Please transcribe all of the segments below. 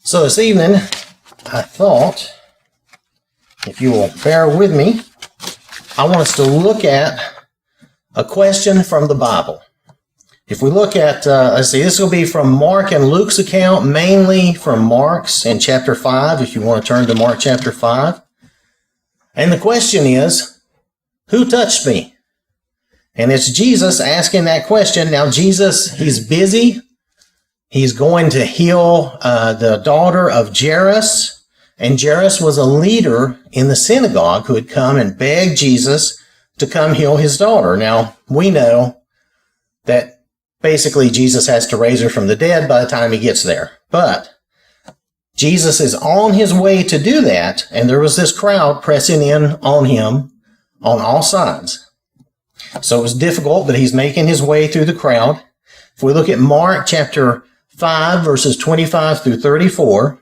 So this evening, I thought, if you will bear with me, I want us to look at a question from the Bible. If we look at, this will be from Mark and Luke's account, mainly from Mark's in chapter 5, if you want to turn to Mark chapter 5. And the question is, who touched me? And it's Jesus asking that question. Now, Jesus, he's busy. He's going to heal the daughter of Jairus. And Jairus was a leader in the synagogue who had come and begged Jesus to come heal his daughter. Now, we know that basically Jesus has to raise her from the dead by the time he gets there. But Jesus is on his way to do that, and there was this crowd pressing in on him on all sides. So it was difficult, but he's making his way through the crowd. If we look at Mark chapter 5, verses 25 through 34,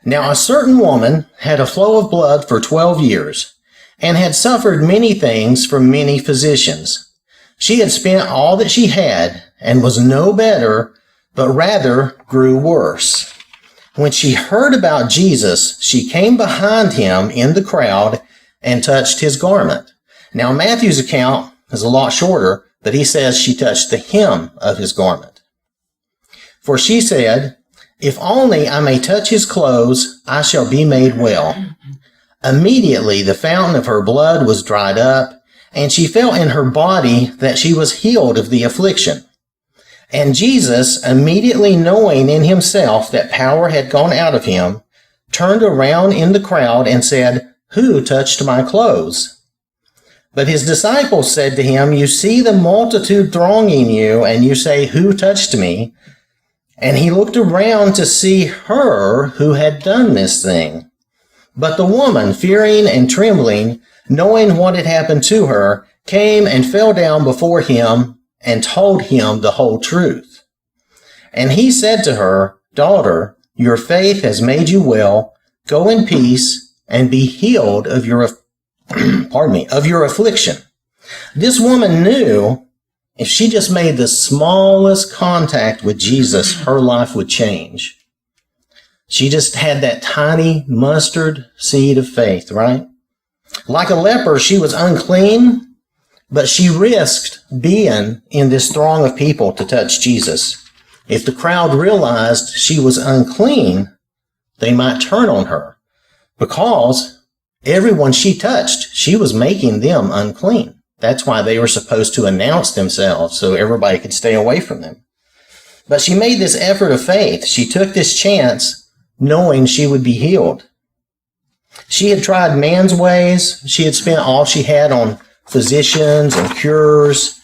now a certain woman had a flow of blood for 12 years and had suffered many things from many physicians. She had spent all that she had and was no better, but rather grew worse. When she heard about Jesus, she came behind him in the crowd and touched his garment. Now Matthew's account is a lot shorter, but he says she touched the hem of his garment. For she said, "If only I may touch his clothes, I shall be made well." Immediately the fountain of her blood was dried up, and she felt in her body that she was healed of the affliction. And Jesus, immediately knowing in himself that power had gone out of him, turned around in the crowd and said, "Who touched my clothes?" But his disciples said to him, "You see the multitude thronging you, and you say, 'Who touched me?'" And he looked around to see her who had done this thing. But the woman, fearing and trembling, knowing what had happened to her, came and fell down before him and told him the whole truth. And he said to her, "Daughter, your faith has made you well. Go in peace and be healed of your affliction." This woman knew if she just made the smallest contact with Jesus, her life would change. She just had that tiny mustard seed of faith, right? Like a leper, she was unclean, but she risked being in this throng of people to touch Jesus. If the crowd realized she was unclean, they might turn on her, because everyone she touched, she was making them unclean. That's why they were supposed to announce themselves so everybody could stay away from them. But she made this effort of faith. She took this chance knowing she would be healed. She had tried man's ways. She had spent all she had on physicians and cures,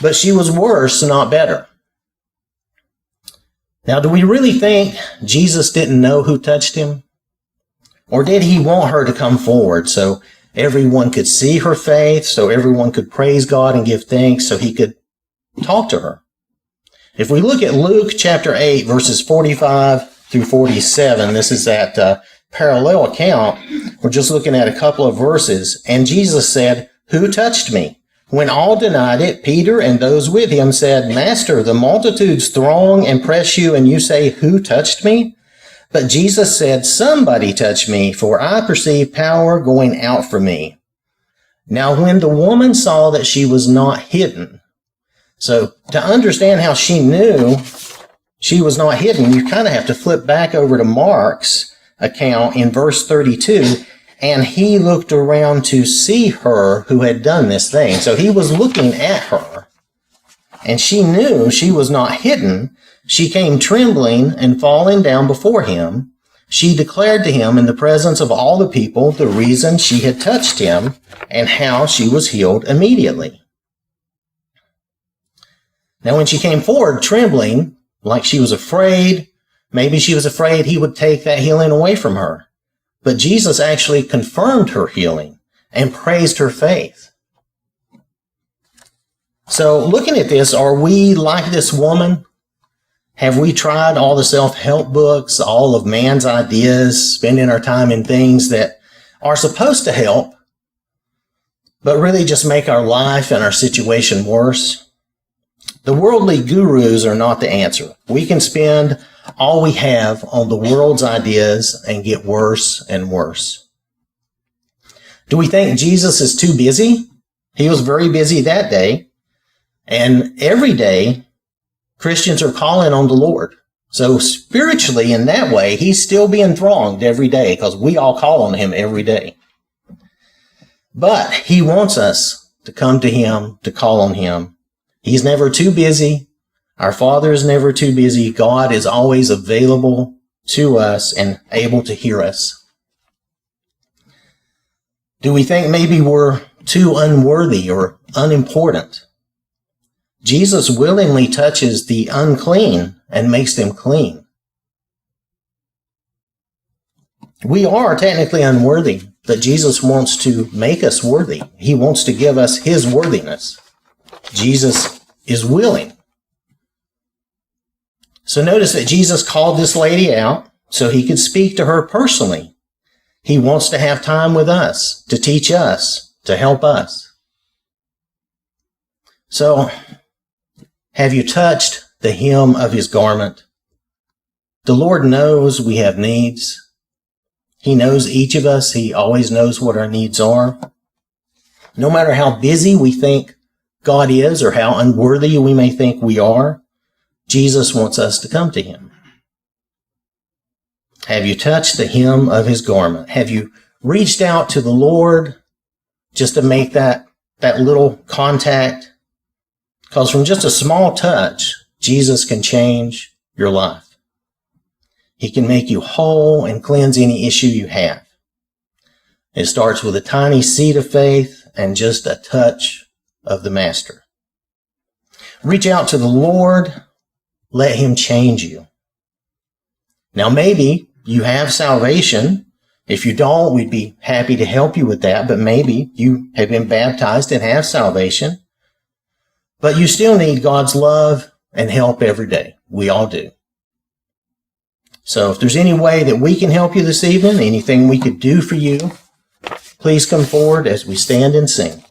but she was worse, not better. Now, do we really think Jesus didn't know who touched him? Or did he want her to come forward so everyone could see her faith, so everyone could praise God and give thanks, so he could talk to her? If we look at Luke chapter 8, verses 45 through 47, this is that parallel account. We're just looking at a couple of verses. And Jesus said, "Who touched me?" When all denied it, Peter and those with him said, "Master, the multitudes throng and press you, and you say, 'Who touched me?'" But Jesus said, "Somebody touched me, for I perceive power going out from me." Now when the woman saw that she was not hidden, so to understand how she knew she was not hidden, you kind of have to flip back over to Mark's account in verse 32. And he looked around to see her who had done this thing. So he was looking at her, and she knew she was not hidden. She came trembling and falling down before him. She declared to him in the presence of all the people the reason she had touched him and how she was healed immediately. Now when she came forward trembling, like she was afraid, maybe she was afraid he would take that healing away from her. But Jesus actually confirmed her healing and praised her faith. So looking at this, are we like this woman? Have we tried all the self-help books, all of man's ideas, spending our time in things that are supposed to help, but really just make our life and our situation worse? The worldly gurus are not the answer. We can spend all we have on the world's ideas and get worse and worse. Do we think Jesus is too busy? He was very busy that day. And every day, Christians are calling on the Lord. So spiritually, in that way, he's still being thronged every day because we all call on him every day. But he wants us to come to him, to call on him. He's never too busy. Our Father is never too busy. God is always available to us and able to hear us. Do we think maybe we're too unworthy or unimportant? Jesus willingly touches the unclean and makes them clean. We are technically unworthy, but Jesus wants to make us worthy. He wants to give us his worthiness. Jesus is willing. So notice that Jesus called this lady out so he could speak to her personally. He wants to have time with us, to teach us, to help us. So, have you touched the hem of his garment? The Lord knows we have needs. He knows each of us. He always knows what our needs are. No matter how busy we think God is or how unworthy we may think we are, Jesus wants us to come to him. Have you touched the hem of his garment? Have you reached out to the Lord just to make that little contact? Because from just a small touch, Jesus can change your life. He can make you whole and cleanse any issue you have. It starts with a tiny seed of faith and just a touch of the Master. Reach out to the Lord. Let him change you. Now, maybe you have salvation. If you don't, we'd be happy to help you with that. But maybe you have been baptized and have salvation. But you still need God's love and help every day. We all do. So if there's any way that we can help you this evening, anything we could do for you, please come forward as we stand and sing.